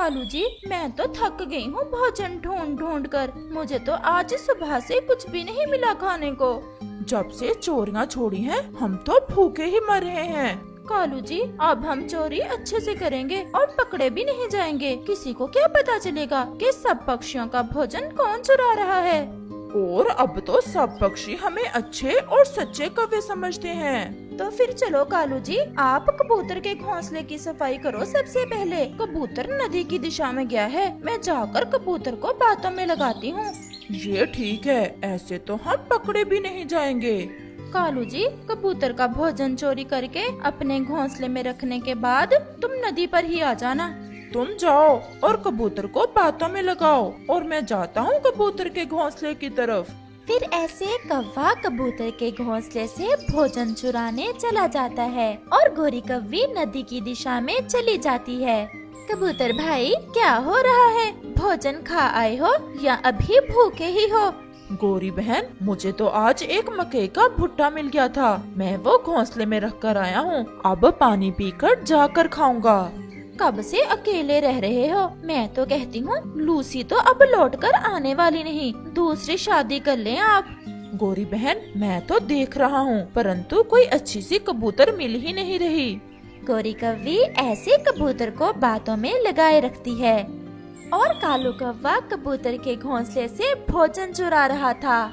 कालू जी, मैं तो थक गई हूँ भोजन ढूंढ ढूंढ कर। मुझे तो आज सुबह से कुछ भी नहीं मिला खाने को। जब से चोरियां छोड़ी हैं, हम तो भूखे ही मर रहे हैं। कालू जी, अब हम चोरी अच्छे से करेंगे और पकड़े भी नहीं जाएंगे। किसी को क्या पता चलेगा कि सब पक्षियों का भोजन कौन चुरा रहा है। और अब तो सब पक्षी हमें अच्छे और सच्चे कौवे समझते हैं। तो फिर चलो कालू जी, आप कबूतर के घोंसले की सफाई करो सबसे पहले। कबूतर नदी की दिशा में गया है, मैं जाकर कबूतर को बातों में लगाती हूँ। ये ठीक है, ऐसे तो हम पकड़े भी नहीं जाएंगे। कालू जी, कबूतर का भोजन चोरी करके अपने घोंसले में रखने के बाद तुम नदी पर ही आ जाना। तुम जाओ और कबूतर को बातों में लगाओ और मैं जाता हूँ कबूतर के घोंसले की तरफ। फिर ऐसे कौवा कबूतर के घोंसले से भोजन चुराने चला जाता है और गोरी कौवी नदी की दिशा में चली जाती है। कबूतर भाई, क्या हो रहा है? भोजन खा आए हो या अभी भूखे ही हो? गोरी बहन, मुझे तो आज एक मकई का भुट्टा मिल गया था, मैं वो घोंसले में रख कर आया हूँ। अब पानी पीकर जाकर खाऊंगा। कब से अकेले रह रहे हो? मैं तो कहती हूँ लूसी तो अब लौटकर आने वाली नहीं, दूसरी शादी कर लें आप। गोरी बहन, मैं तो देख रहा हूँ, परंतु कोई अच्छी सी कबूतर मिल ही नहीं रही। गोरी कौवी ऐसे कबूतर को बातों में लगाए रखती है और कालू कौवा कबूतर के घोंसले से भोजन चुरा रहा था।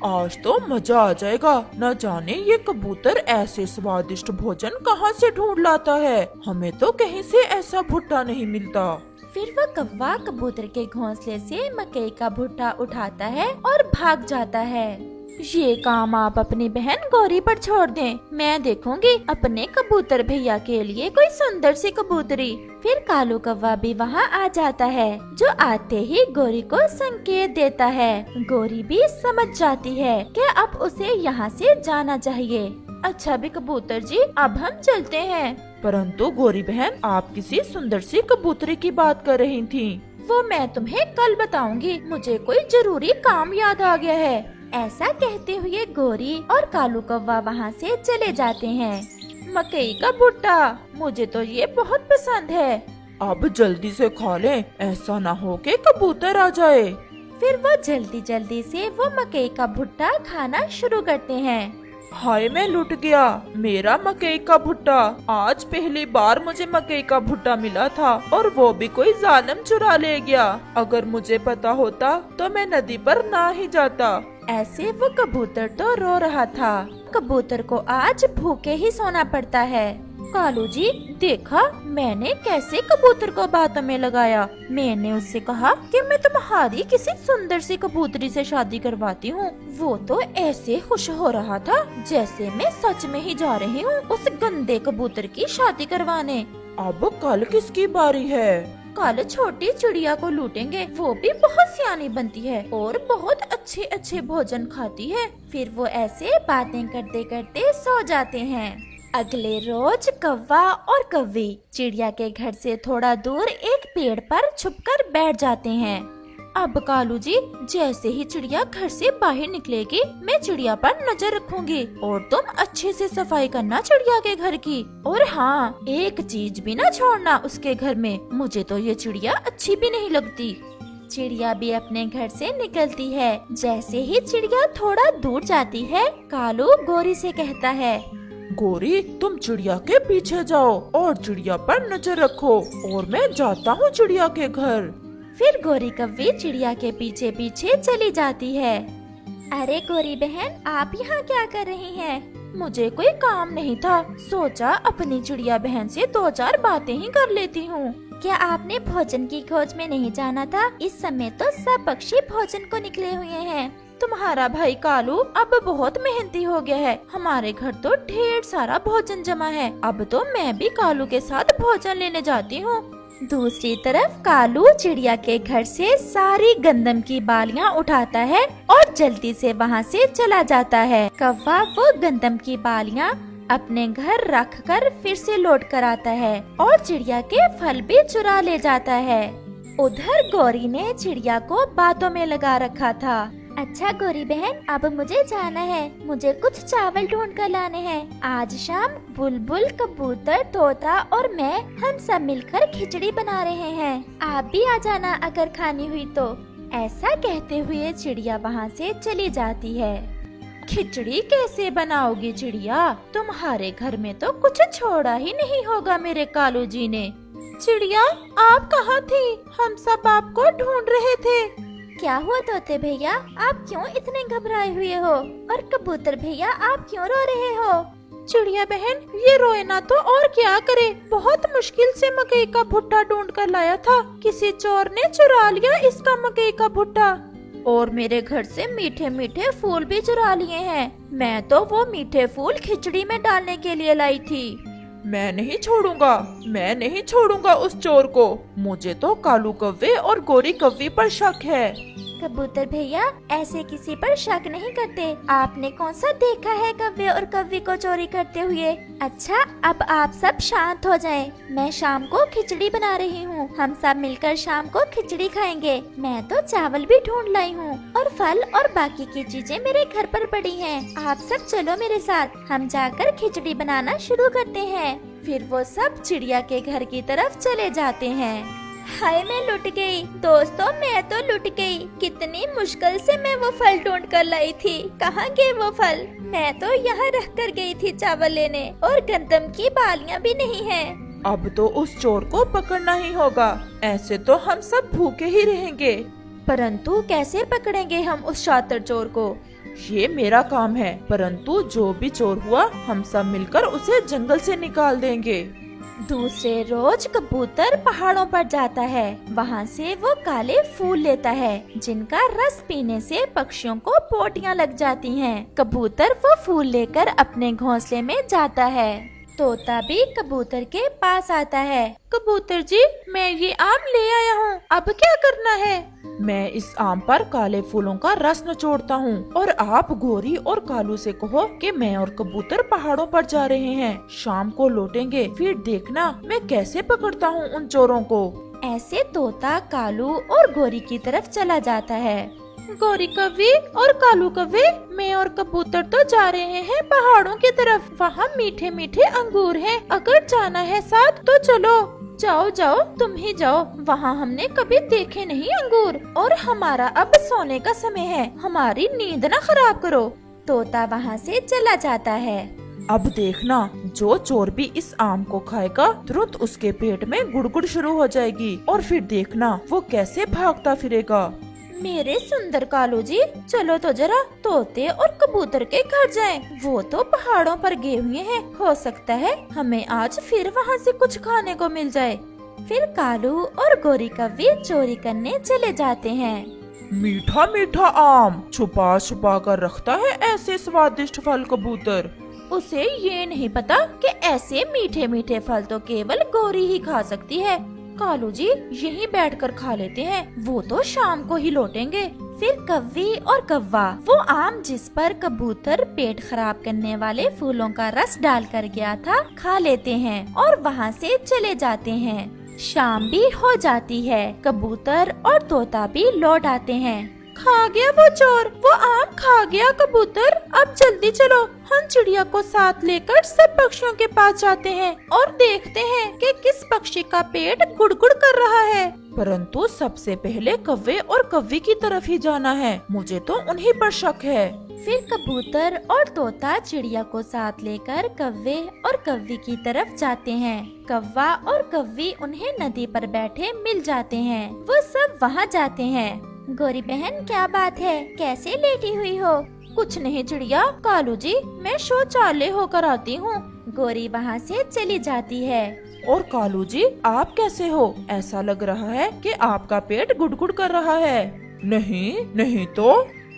आज तो मजा आ जाएगा। न जाने ये कबूतर ऐसे स्वादिष्ट भोजन कहाँ से ढूंढ लाता है, हमें तो कहीं से ऐसा भुट्टा नहीं मिलता। फिर वह कौवा कबूतर के घोंसले से मकई का भुट्टा उठाता है और भाग जाता है। ये काम आप अपनी बहन गौरी पर छोड़ दें, मैं देखूंगी अपने कबूतर भैया के लिए कोई सुंदर सी कबूतरी। फिर कालू कौवा भी वहाँ आ जाता है, जो आते ही गौरी को संकेत देता है। गौरी भी समझ जाती है कि अब उसे यहाँ से जाना चाहिए। अच्छा भी कबूतर जी, अब हम चलते हैं। परंतु गोरी बहन, आप किसी सुंदर सी कबूतरी की बात कर रही थी। वो मैं तुम्हें कल बताऊंगी, मुझे कोई जरूरी काम याद आ गया है। ऐसा कहते हुए गोरी और कालू कौवा वहाँ से चले जाते हैं। मकई का भुट्टा, मुझे तो ये बहुत पसंद है। अब जल्दी से खा लें, ऐसा ना हो कि कबूतर आ जाए। फिर वो जल्दी जल्दी से वो मकई का भुट्टा खाना शुरू करते हैं। हाय, मैं लुट गया, मेरा मकई का भुट्टा। आज पहली बार मुझे मकई का भुट्टा मिला था और वो भी कोई जालिम चुरा ले गया। अगर मुझे पता होता तो मैं नदी पर ना ही जाता। ऐसे वो कबूतर तो रो रहा था। कबूतर को आज भूखे ही सोना पड़ता है। कालू जी, देखा मैंने कैसे कबूतर को बातों में लगाया। मैंने उससे कहा कि मैं तुम्हारी किसी सुंदर सी कबूतरी से शादी करवाती हूँ। वो तो ऐसे खुश हो रहा था जैसे मैं सच में ही जा रही हूँ उस गंदे कबूतर की शादी करवाने। अब कल किसकी बारी है? कल छोटी चिड़िया को लूटेंगे, वो भी बहुत सियानी बनती है और बहुत अच्छे अच्छे भोजन खाती है। फिर वो ऐसे बातें करते करते सो जाते हैं। अगले रोज कौवा और कौवी चिड़िया के घर से थोड़ा दूर एक पेड़ पर छुपकर बैठ जाते हैं। अब कालू जी, जैसे ही चिड़िया घर से बाहर निकलेगी, मैं चिड़िया पर नजर रखूंगी और तुम अच्छे से सफाई करना चिड़िया के घर की। और हाँ, एक चीज भी ना छोड़ना उसके घर में, मुझे तो ये चिड़िया अच्छी भी नहीं लगती। चिड़िया भी अपने घर से निकलती है। जैसे ही चिड़िया थोड़ा दूर जाती है, कालू गोरी से कहता है, गोरी, तुम चिड़िया के पीछे जाओ और चिड़िया पर नजर रखो और मैं जाता हूँ चिड़िया के घर। फिर गोरी कौवी चिड़िया के पीछे पीछे चली जाती है। अरे गोरी बहन, आप यहाँ क्या कर रही हैं? मुझे कोई काम नहीं था, सोचा अपनी चिड़िया बहन से दो चार बातें ही कर लेती हूँ। क्या आपने भोजन की खोज में नहीं जाना था? इस समय तो सब पक्षी भोजन को निकले हुए हैं। तुम्हारा भाई कालू अब बहुत मेहनती हो गया है, हमारे घर तो ढेर सारा भोजन जमा है। अब तो मैं भी कालू के साथ भोजन लेने जाती हूँ। दूसरी तरफ कालू चिड़िया के घर से सारी गंदम की बालियां उठाता है और जल्दी से वहाँ से चला जाता है। कौवा वो गंदम की बालियां अपने घर रख कर फिर से लौट कर आता है और चिड़िया के फल भी चुरा ले जाता है। उधर गौरी ने चिड़िया को बातों में लगा रखा था। अच्छा गोरी बहन, अब मुझे जाना है। मुझे कुछ चावल ढूंढ कर लाने हैं। आज शाम बुलबुल, कबूतर, तोता और मैं हम सब मिलकर खिचड़ी बना रहे हैं। आप भी आ जाना अगर खानी हुई तो। ऐसा कहते हुए चिड़िया वहाँ से चली जाती है। खिचड़ी कैसे बनाओगी चिड़िया? तुम्हारे घर में तो कुछ छोड़ा ही नहीं होगा मेरे कालू जी ने। चिड़िया, आप कहाँ थी? हम सब आपको ढूंढ रहे थे। क्या हुआ तोते भैया, आप क्यों इतने घबराए हुए हो? और कबूतर भैया, आप क्यों रो रहे हो? चिड़िया बहन, ये रोए ना तो और क्या करे। बहुत मुश्किल से मकई का भुट्टा ढूंढ कर लाया था। किसी चोर ने चुरा लिया इसका मकई का भुट्टा। और मेरे घर से मीठे मीठे फूल भी चुरा लिए हैं। मैं तो वो मीठे फूल खिचड़ी में डालने के लिए लाई थी। मैं नहीं छोड़ूंगा उस चोर को। मुझे तो कालू कव्वे और गोरी कव्वी पर शक है। कबूतर भैया, ऐसे किसी पर शक नहीं करते। आपने कौन सा देखा है कव्वे और कव्वी को चोरी करते हुए? अच्छा, अब आप सब शांत हो जाएं। मैं शाम को खिचड़ी बना रही हूँ। हम सब मिलकर शाम को खिचड़ी खाएंगे। मैं तो चावल भी ढूंढ लाई हूँ और फल और बाकी की चीजें मेरे घर पर पड़ी हैं। आप सब चलो मेरे साथ, हम जाकर खिचड़ी बनाना शुरू करते हैं। फिर वो सब चिड़िया के घर की तरफ चले जाते हैं। हाय, मैं लुट गई। दोस्तों, मैं तो लुट गई। कितनी मुश्किल से मैं वो फल ढूंढ कर लाई थी। कहाँ गए वो फल? मैं तो यहाँ रख कर गई थी चावल लेने, और गंदम की बालियाँ भी नहीं हैं। अब तो उस चोर को पकड़ना ही होगा। ऐसे तो हम सब भूखे ही रहेंगे। परंतु कैसे पकड़ेंगे हम उस शातिर चोर को? ये मेरा काम है। परंतु जो भी चोर हुआ, हम सब मिलकर उसे जंगल से निकाल देंगे। दूसरे रोज कबूतर पहाड़ों पर जाता है। वहाँ से वो काले फूल लेता है, जिनका रस पीने से पक्षियों को पोटियाँ लग जाती हैं। कबूतर वो फूल लेकर अपने घोंसले में जाता है। तोता भी कबूतर के पास आता है। कबूतर जी, मैं ये आम ले आया हूँ, अब क्या करना है? मैं इस आम पर काले फूलों का रस निचोड़ता हूँ, और आप गोरी और कालू से कहो कि मैं और कबूतर पहाड़ों पर जा रहे हैं। शाम को लौटेंगे, फिर देखना मैं कैसे पकड़ता हूँ उन चोरों को। ऐसे तोता कालू और गोरी की तरफ चला जाता है। गोरी कव्वी और कालू कव्वे, मैं और कबूतर तो जा रहे हैं पहाड़ों की तरफ। वहाँ मीठे मीठे अंगूर हैं। अगर जाना है साथ तो चलो। जाओ जाओ, तुम ही जाओ। वहाँ हमने कभी देखे नहीं अंगूर, और हमारा अब सोने का समय है। हमारी नींद न खराब करो। तोता वहाँ से चला जाता है। अब देखना, जो चोर भी इस आम को खाएगा, तुरंत उसके पेट में गुड़गुड़ शुरू हो जाएगी, और फिर देखना वो कैसे भागता फिरेगा। मेरे सुंदर कालू जी, चलो तो जरा तोते और कबूतर के घर जाएं। वो तो पहाड़ों पर गए हुए हैं। हो सकता है हमें आज फिर वहाँ से कुछ खाने को मिल जाए। फिर कालू और गोरी कव्वी चोरी करने चले जाते हैं। मीठा मीठा आम छुपा छुपा कर रखता है ऐसे स्वादिष्ट फल कबूतर। उसे ये नहीं पता कि ऐसे मीठे मीठे फल तो केवल गोरी ही खा सकती है। कालू जी, यहीं बैठकर खा लेते हैं। वो तो शाम को ही लौटेंगे। फिर कव्वी और कव्वा वो आम जिस पर कबूतर पेट खराब करने वाले फूलों का रस डाल कर गया था, खा लेते हैं और वहाँ से चले जाते हैं। शाम भी हो जाती है। कबूतर और तोता भी लौट आते हैं। खा गया वो चोर, वो आम खा गया कबूतर। अब जल्दी चलो, हम चिड़िया को साथ लेकर सब पक्षियों के पास जाते हैं और देखते हैं कि किस पक्षी का पेट गुड़गुड़ कर रहा है। परंतु सबसे पहले कव्वे और कव्वी की तरफ ही जाना है। मुझे तो उन्हीं पर शक है। फिर कबूतर और तोता चिड़िया को साथ लेकर कव्वे और कव्वी की तरफ जाते हैं। कव्वा और कव्वी उन्हें नदी पर बैठे मिल जाते हैं। वो सब वहाँ जाते हैं। गोरी बहन, क्या बात है? कैसे लेटी हुई हो? कुछ नहीं चिड़िया, कालू जी, मैं शौचालय होकर आती हूँ। गोरी वहाँ से चली जाती है। और कालू जी, आप कैसे हो? ऐसा लग रहा है कि आपका पेट गुड़गुड़ कर रहा है। नहीं तो।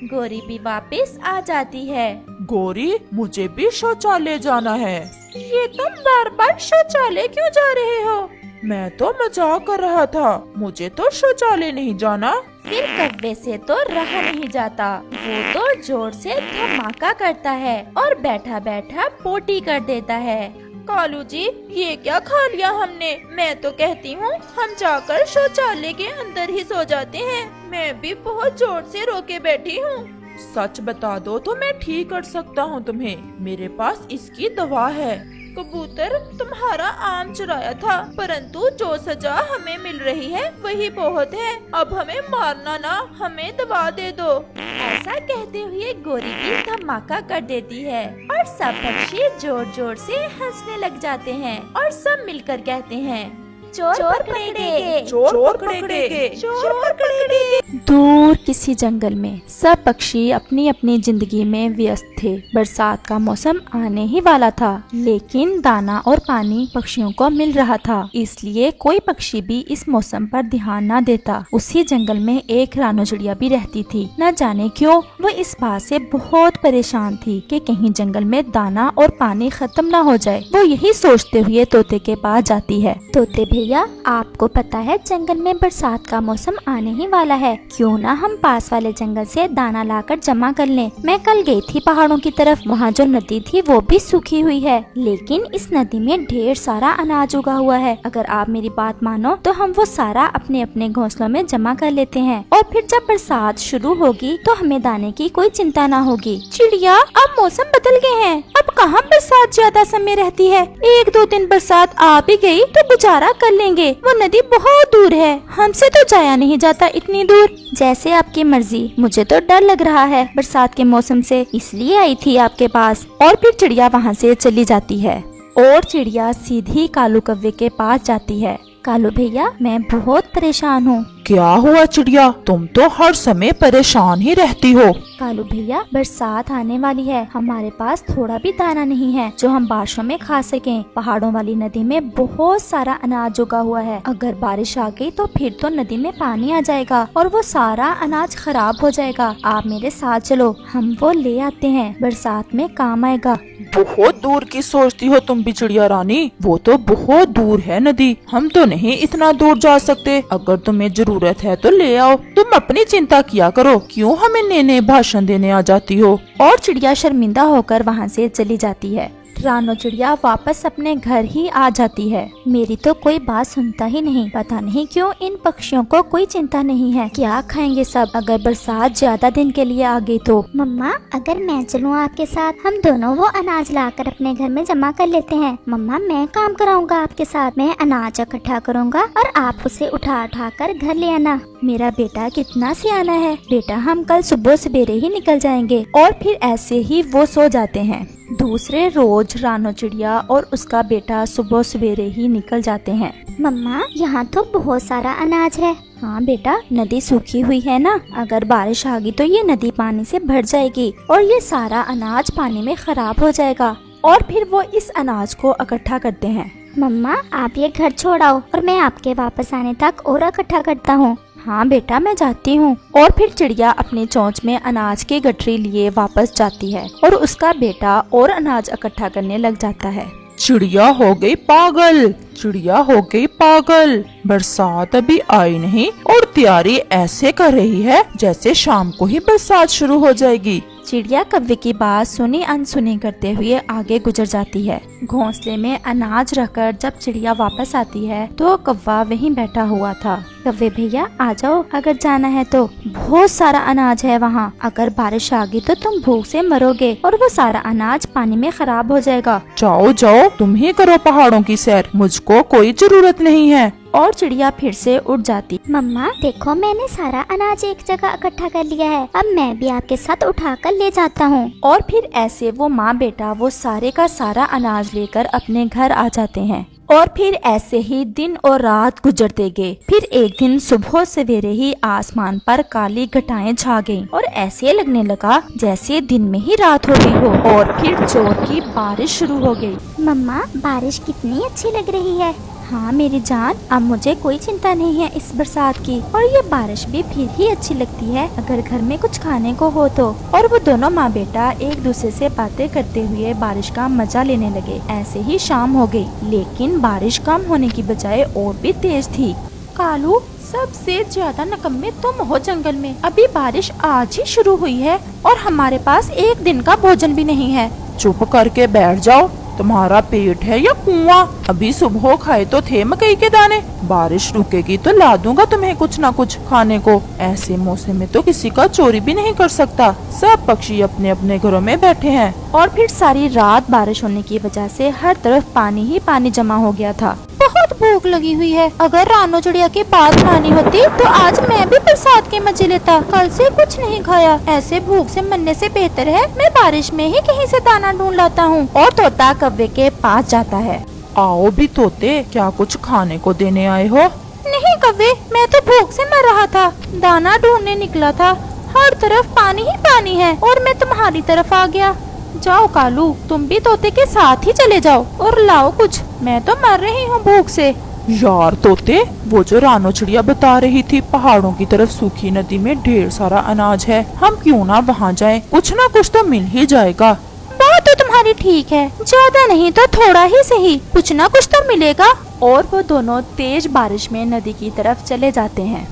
गोरी भी वापस आ जाती है। गोरी, मुझे भी शौचालय जाना है। ये तुम बार बार शौचालय क्यों जा रहे हो? मैं तो मजाक कर रहा था, मुझे तो शौचालय नहीं जाना। फिर कव्वे से तो रहा नहीं जाता। वो तो जोर से धमाका करता है और बैठा बैठा पोटी कर देता है। कालू जी, ये क्या खा लिया हमने? मैं तो कहती हूँ हम जाकर शौचालय के अंदर ही सो जाते हैं। मैं भी बहुत जोर से रो के बैठी हूँ। सच बता दो तो मैं ठीक कर सकता हूँ तुम्हें, मेरे पास इसकी दवा है। कबूतर, तुम्हारा आम चुराया था, परंतु जो सजा हमें मिल रही है वही बहुत है। अब हमें मारना ना, हमें दवा दे दो। ऐसा कहते हुए गोरी भी धमाका कर देती है और सब पक्षी जोर जोर से हंसने लग जाते हैं और सब मिलकर कहते हैं, चोर पकड़ेंगे, चोर पकड़ेंगे, चोर पकड़ेंगे। दूर किसी जंगल में सब पक्षी अपनी अपनी जिंदगी में व्यस्त थे। बरसात का मौसम आने ही वाला था, लेकिन दाना और पानी पक्षियों को मिल रहा था, इसलिए कोई पक्षी भी इस मौसम पर ध्यान न देता। उसी जंगल में एक रानो चिड़िया भी रहती थी। न जाने क्यों वो इस बात से बहुत परेशान थी कि कहीं जंगल में दाना और पानी खत्म न हो जाए। वो यही सोचते हुए तोते के पास जाती है। तोते भैया, आपको पता है जंगल में बरसात का मौसम आने ही वाला है, क्यों ना हम पास वाले जंगल से दाना लाकर जमा कर लें। मैं कल गई थी पहाड़ों की तरफ, वहाँ जो नदी थी वो भी सूखी हुई है, लेकिन इस नदी में ढेर सारा अनाज उगा हुआ है। अगर आप मेरी बात मानो तो हम वो सारा अपने अपने घोंसलों में जमा कर लेते हैं और फिर जब बरसात शुरू होगी तो हमें दाने की कोई चिंता ना होगी। चिड़िया, अब मौसम बदल गए हैं, अब कहाँ बरसात ज्यादा समय रहती है। 1-2 दिन बरसात आ भी गई तो गुजारा कर लेंगे। वो नदी बहुत दूर है, हमसे तो जाया नहीं जाता इतनी दूर। जैसे आपकी मर्जी, मुझे तो डर लग रहा है बरसात के मौसम से, इसलिए आई थी आपके पास। और फिर चिड़िया वहाँ से चली जाती है और चिड़िया सीधी कालू कौवे के पास जाती है। कालू भैया, मैं बहुत परेशान हूँ। क्या हुआ चिड़िया, तुम तो हर समय परेशान ही रहती हो। कालू भैया, बरसात आने वाली है, हमारे पास थोड़ा भी दाना नहीं है जो हम बारिशों में खा सकें। पहाड़ों वाली नदी में बहुत सारा अनाज उगा हुआ है, अगर बारिश आ गई तो फिर तो नदी में पानी आ जाएगा और वो सारा अनाज खराब हो जाएगा। आप मेरे साथ चलो, हम वो ले आते हैं, बरसात में काम आएगा। बहुत दूर की सोचती हो तुम भी चिड़िया रानी, वो तो बहुत दूर है नदी, हम तो नहीं इतना दूर जा सकते। अगर तुम्हें जरूरत है तो ले आओ, तुम अपनी चिंता किया करो, क्यों हमें नए भाषण देने आ जाती हो। और चिड़िया शर्मिंदा होकर वहाँ से चली जाती है। रानो चिड़िया वापस अपने घर ही आ जाती है। मेरी तो कोई बात सुनता ही नहीं, पता नहीं क्यों इन पक्षियों को कोई चिंता नहीं है। क्या खाएंगे सब अगर बरसात ज्यादा दिन के लिए आ गई तो? मम्मा, अगर मैं चलूँ आपके साथ, हम दोनों वो अनाज लाकर अपने घर में जमा कर लेते हैं। मम्मा, मैं काम कराऊंगा आपके साथ, मैं अनाज इकट्ठा करूंगा और आप उसे उठा उठा कर घर ले आना। मेरा बेटा कितना सियाना है। बेटा, हम कल सुबह सवेरे ही निकल जाएंगे। और फिर ऐसे ही वो सो जाते हैं। दूसरे रोज रानो चिड़िया और उसका बेटा सुबह सवेरे ही निकल जाते हैं। मम्मा, यहाँ तो बहुत सारा अनाज है। हाँ बेटा, नदी सूखी हुई है ना, अगर बारिश आ गई तो ये नदी पानी से भर जाएगी और ये सारा अनाज पानी में खराब हो जाएगा। और फिर वो इस अनाज को इकट्ठा करते हैं। मम्मा, आप ये घर छोड़ आओ और मैं आपके वापस आने तक और इकट्ठा करता हूँ। हाँ बेटा, मैं जाती हूँ। और फिर चिड़िया अपनी चोंच में अनाज की गठरी लिए वापस जाती है और उसका बेटा और अनाज इकट्ठा करने लग जाता है। चिड़िया हो गई पागल, चिड़िया हो गई पागल, बरसात अभी आई नहीं और तैयारी ऐसे कर रही है जैसे शाम को ही बरसात शुरू हो जाएगी। चिड़िया कौवे की बात सुनी अनसुनी करते हुए आगे गुजर जाती है। घोंसले में अनाज रखकर जब चिड़िया वापस आती है तो कौवा वहीं बैठा हुआ था। कौवे भैया, आ जाओ, अगर जाना है तो, बहुत सारा अनाज है वहाँ, अगर बारिश आ गई तो तुम भूख से मरोगे और वो सारा अनाज पानी में खराब हो जाएगा। जाओ जाओ, तुम ही करो पहाड़ों की सैर, मुझको कोई जरूरत नहीं है। और चिड़िया फिर से उड़ जाती। मम्मा देखो, मैंने सारा अनाज एक जगह इकट्ठा कर लिया है, अब मैं भी आपके साथ उठाकर ले जाता हूँ। और फिर ऐसे वो माँ बेटा वो सारे का सारा अनाज लेकर अपने घर आ जाते हैं। और फिर ऐसे ही दिन और रात गुजरते गए। फिर एक दिन सुबह सवेरे ही आसमान पर काली घटाएं छा गईं और ऐसे लगने लगा जैसे दिन में ही रात हो गई हो। और फिर जोर की बारिश शुरू हो गई। मम्मा, बारिश कितनी अच्छी लग रही है। हाँ मेरी जान, अब मुझे कोई चिंता नहीं है इस बरसात की। और ये बारिश भी फिर ही अच्छी लगती है अगर घर में कुछ खाने को हो तो। और वो दोनों माँ बेटा एक दूसरे से बातें करते हुए बारिश का मजा लेने लगे। ऐसे ही शाम हो गई, लेकिन बारिश कम होने की बजाय और भी तेज थी। कालू, सबसे ज्यादा नकम्मे तुम हो जंगल में। अभी बारिश आज ही शुरू हुई है और हमारे पास एक दिन का भोजन भी नहीं है। चुप करके बैठ जाओ, तुम्हारा पेट है या कुआं? अभी सुबह खाए तो थे मकई के दाने। बारिश रुकेगी तो ला दूंगा तुम्हें कुछ ना कुछ खाने को। ऐसे मौसम में तो किसी का चोरी भी नहीं कर सकता। सब पक्षी अपने अपने घरों में बैठे हैं। और फिर सारी रात बारिश होने की वजह से हर तरफ पानी ही पानी जमा हो गया था। बहुत भूख लगी हुई है। अगर रानो चिड़िया की बात मानी होती तो आज मैं भी बरसात के मजे लेता। कल से कुछ नहीं खाया। ऐसे भूख से मरने से बेहतर है मैं बारिश में ही कहीं से दाना ढूंढ लाता हूँ। और तोता कव्वे के पास जाता है। आओ भी तोते, क्या कुछ खाने को देने आए हो? नहीं कव्वे, मैं तो भूख से मर रहा था। दाना ढूंढने निकला था। हर तरफ पानी ही पानी है और मैं तुम्हारी तरफ आ गया। जाओ कालू, तुम भी तोते के साथ ही चले जाओ और लाओ कुछ। मैं तो मर रही हूँ भूख से। यार तोते, वो जो रानो चिड़िया बता रही थी पहाड़ों की तरफ सूखी नदी में ढेर सारा अनाज है, हम क्यों ना वहाँ जाएं? कुछ ना कुछ तो मिल ही जाएगा। बात तो तुम्हारी ठीक है, ज्यादा नहीं तो थोड़ा ही सही, कुछ ना कुछ तो मिलेगा। और वो दोनों तेज बारिश में नदी की तरफ चले जाते हैं।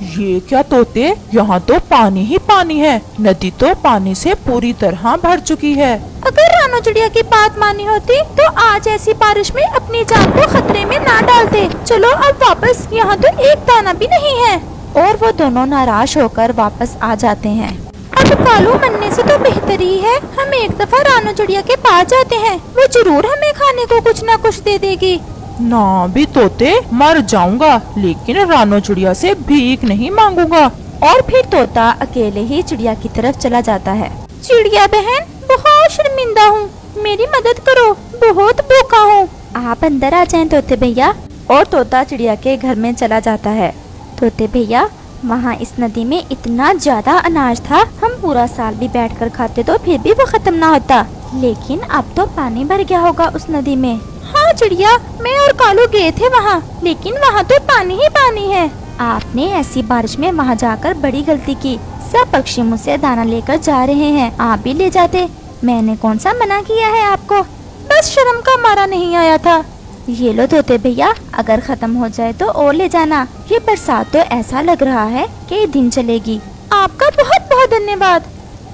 ये क्या तोते, यहाँ तो पानी ही पानी है। नदी तो पानी से पूरी तरह भर चुकी है। अगर रानो चिड़िया की बात मानी होती तो आज ऐसी बारिश में अपनी जान को खतरे में ना डालते। चलो अब वापस, यहाँ तो एक दाना भी नहीं है। और वो दोनों नाराज होकर वापस आ जाते हैं। अब कालू मरने से तो बेहतर ही है हम एक दफा रानो चिड़िया के पास जाते हैं। वो जरूर हमें खाने को कुछ ना कुछ दे देगी। ना भी तोते, मर जाऊंगा लेकिन रानो चिड़िया से भीख नहीं मांगूंगा। और फिर तोता अकेले ही चिड़िया की तरफ चला जाता है। चिड़िया बहन, बहुत शर्मिंदा हूँ, मेरी मदद करो, बहुत भूखा हूँ। आप अंदर आ जाएं तोते भैया। और तोता चिड़िया के घर में चला जाता है। तोते भैया, वहाँ इस नदी में इतना ज्यादा अनाज था, हम पूरा साल भी बैठकर खाते तो फिर भी वो खत्म ना होता। लेकिन अब तो पानी भर गया होगा उस नदी में। हाँ चिड़िया, मैं और कालू गए थे वहाँ, लेकिन वहाँ तो पानी ही पानी है। आपने ऐसी बारिश में वहाँ जाकर बड़ी गलती की। सब पक्षी मुझसे दाना लेकर जा रहे हैं, आप भी ले जाते। मैंने कौन सा मना किया है आपको, बस शर्म का मारा नहीं आया था। ये लो तोते भैया, अगर खत्म हो जाए तो और ले जाना। ये बरसात तो ऐसा लग रहा है कि दिन चलेगी। आपका बहुत बहुत धन्यवाद।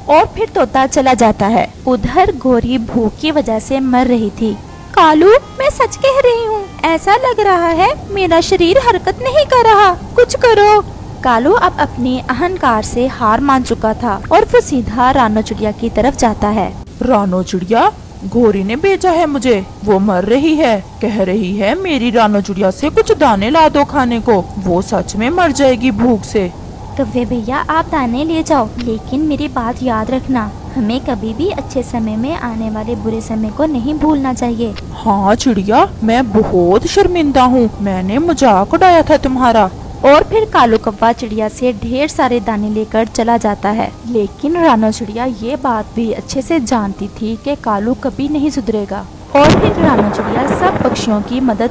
और फिर तोता चला जाता है। उधर गोरी भूख की वजह से मर रही थी। कालू, मैं सच कह रही हूँ, ऐसा लग रहा है मेरा शरीर हरकत नहीं कर रहा, कुछ करो। कालू अब अपनी अहंकार से हार मान चुका था और वो सीधा रानो चिड़िया की तरफ जाता है। रानो चिड़िया, घोरी ने भेजा है मुझे, वो मर रही है, कह रही है मेरी रानो चिड़िया से कुछ दाने ला दो खाने को, वो सच में मर जाएगी भूख से। कव्वे भैया, आप दाने ले जाओ, लेकिन मेरी बात याद रखना, हमें कभी भी अच्छे समय में आने वाले बुरे समय को नहीं भूलना चाहिए। हाँ चिड़िया, मैं बहुत शर्मिंदा हूँ, मैंने मजाक उड़ाया था तुम्हारा। और फिर कालू कौवा चिड़िया से ढेर सारे दाने लेकर चला जाता है। लेकिन रानो चिड़िया ये बात भी अच्छे से जानती थी कि कालू कभी नहीं सुधरेगा। और फिर रानो चिड़िया सब पक्षियों की मदद